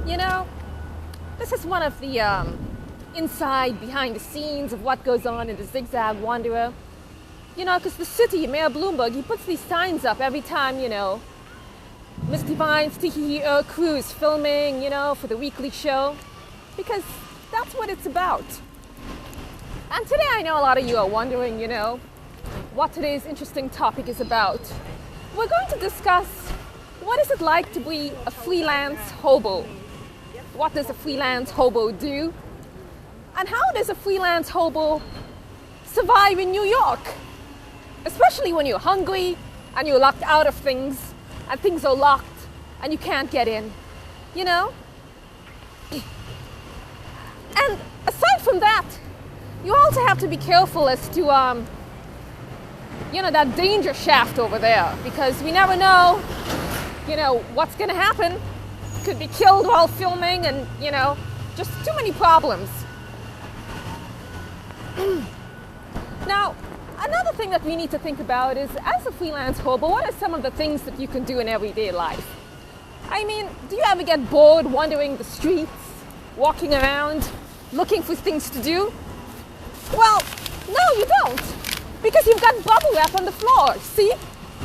You know, this is one of the inside, behind the scenes of what goes on in the Zig Zag Wanderer. You know, because the city, Mayor Bloomberg, he puts these signs up every time, Miss Divine's Tiki crew is filming, for the weekly show. Because that's what it's about. And today I know a lot of you are wondering, what today's interesting topic is about. We're going to discuss what is it like to be a freelance hobo. What does a freelance hobo do? And how does a freelance hobo survive in New York? Especially when you're hungry and you're locked out of things and things are locked and you can't get in, And aside from that, you also have to be careful as to, that danger shaft over there, because we never know, what's going to happen. Could be killed while filming and, just too many problems. Now, another thing that we need to think about is, as a freelance hobo, what are some of the things that you can do in everyday life? I mean, do you ever get bored wandering the streets, walking around, looking for things to do? Well, no, you don't, because you've got bubble wrap on the floor, see?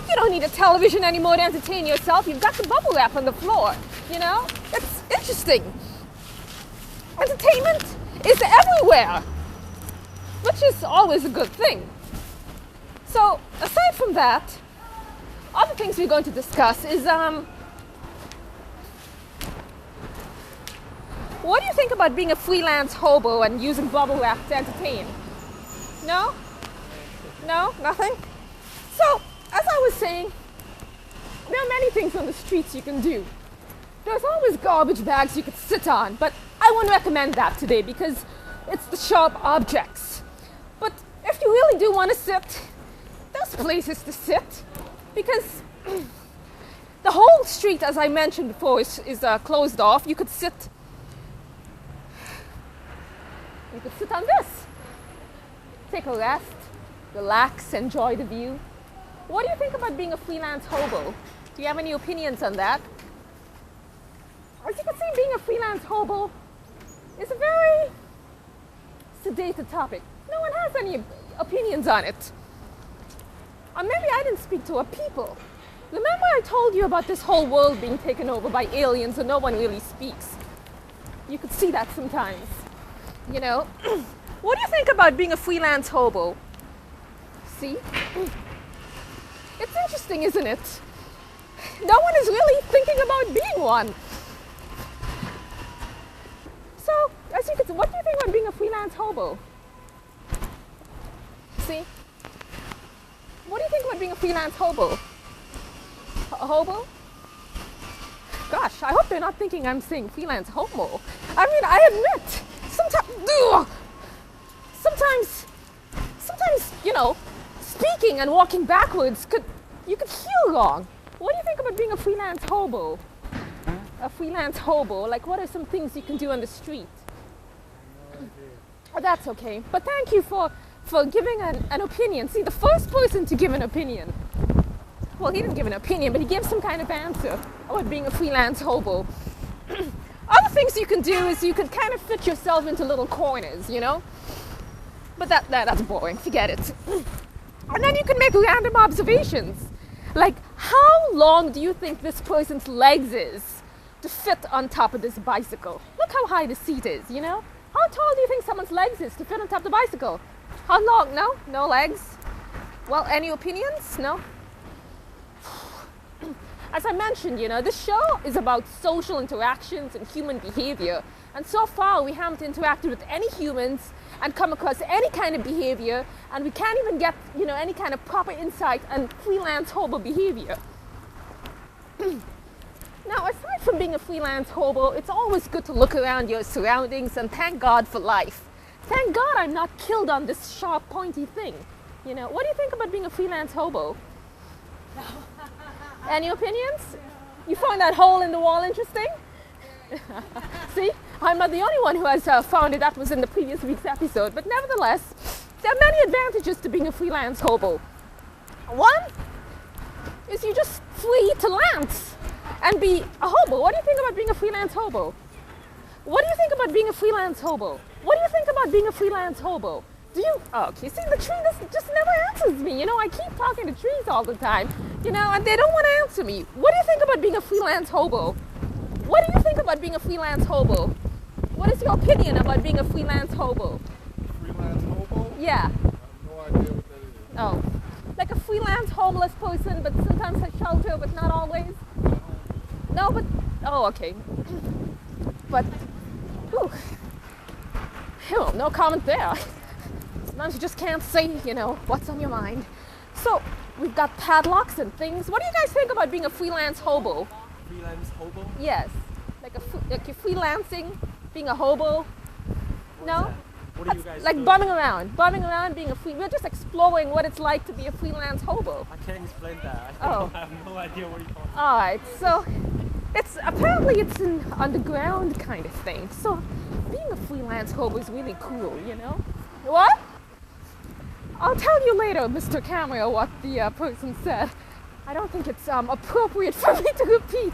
You don't need a television anymore to entertain yourself. You've got the bubble wrap on the floor, It's interesting. Entertainment is everywhere, which is always a good thing. So, aside from that, other things we're going to discuss is, what do you think about being a freelance hobo and using bubble wrap to entertain? No? No? Nothing? So, as I was saying, there are many things on the streets you can do. There's always garbage bags you could sit on, but I wouldn't recommend that today because it's the sharp objects. But if you really do want to sit, there's places to sit, because the whole street, as I mentioned before, is closed off. You could sit on this. Take a rest, relax, enjoy the view. What do you think about being a freelance hobo? Do you have any opinions on that? As you can see, being a freelance hobo is a very sedated topic. No one has any opinions on it. Or maybe I didn't speak to a people. Remember I told you about this whole world being taken over by aliens and no one really speaks? You could see that sometimes. What do you think about being a freelance hobo? See? It's interesting, isn't it? No one is really thinking about being one. So, as you can see, what do you think about being a freelance hobo? See? What do you think about being a freelance hobo? A hobo? Gosh, I hope they're not thinking I'm saying freelance homo. I mean, I admit, sometimes, speaking and walking backwards you could feel wrong. What do you think about being a freelance hobo? A freelance hobo, like what are some things you can do on the street? Oh, that's okay. But thank you for giving an opinion. See, the first person to give an opinion, well, he didn't give an opinion, but he gave some kind of answer about being a freelance hobo. Other things you can do is you can kind of fit yourself into little corners, But that's boring. Forget it. And then you can make random observations. Like, how long do you think this person's legs is to fit on top of this bicycle? Look how high the seat is, How tall do you think someone's legs is to fit on top of the bicycle? How long? No? No legs? Well, any opinions? No? As I mentioned, this show is about social interactions and human behavior. And so far, we haven't interacted with any humans and come across any kind of behavior, and we can't even get, any kind of proper insight on freelance hobo behavior. Now, aside from being a freelance hobo, it's always good to look around your surroundings and thank God for life. Thank God I'm not killed on this sharp, pointy thing. What do you think about being a freelance hobo? Any opinions? You found that hole in the wall interesting? See, I'm not the only one who has found it. That was in the previous week's episode. But nevertheless, there are many advantages to being a freelance hobo. One is you just free to lance and be a hobo. What do you think about being a freelance hobo? What do you think about being a freelance hobo? What do you think about being a freelance hobo? Do you? Oh, okay, see, the tree just never answers me. You know, I keep talking to trees all the time, you know, and they don't want to answer me. What do you think about being a freelance hobo? What do you think about being a freelance hobo? What is your opinion about being a freelance hobo? Freelance hobo? Yeah. I have no idea what that is. Oh, like a freelance homeless person, but sometimes a shelter, but not always. No, but oh, okay. But, whew, no comment there. Sometimes you just can't say, you know, what's on your mind. So we've got padlocks and things. What do you guys think about being a freelance hobo? Freelance hobo? Yes, like you're freelancing, being a hobo. No. What do you guys like do? bumming around, being a free. We're just exploring what it's like to be a freelance hobo. I can't explain that. Oh. I have no idea what you're talking about. All right, so it's apparently it's an underground kind of thing. So being a freelance hobo is really cool, you know. What? I'll tell you later, Mr. Camera, what the person said. I don't think it's appropriate for me to repeat.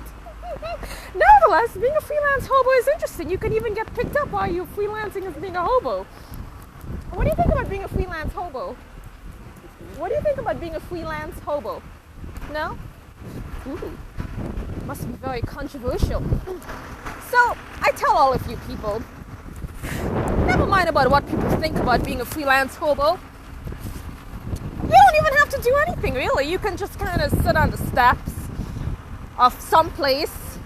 Nevertheless, being a freelance hobo is interesting. You can even get picked up while you're freelancing as being a hobo. What do you think about being a freelance hobo? What do you think about being a freelance hobo? No? Ooh, must be very controversial. So, I tell all of you people, never mind about what people think about being a freelance hobo. You don't even have to do anything, really. You can just kind of sit on the steps of some place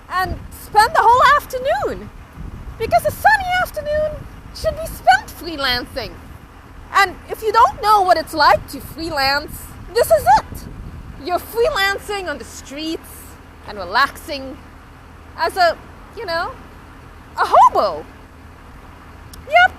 and spend the whole afternoon. Because a sunny afternoon should be spent freelancing. And if you don't know what it's like to freelance, this is it. You're freelancing on the streets and relaxing as a, you know, a hobo. Yep.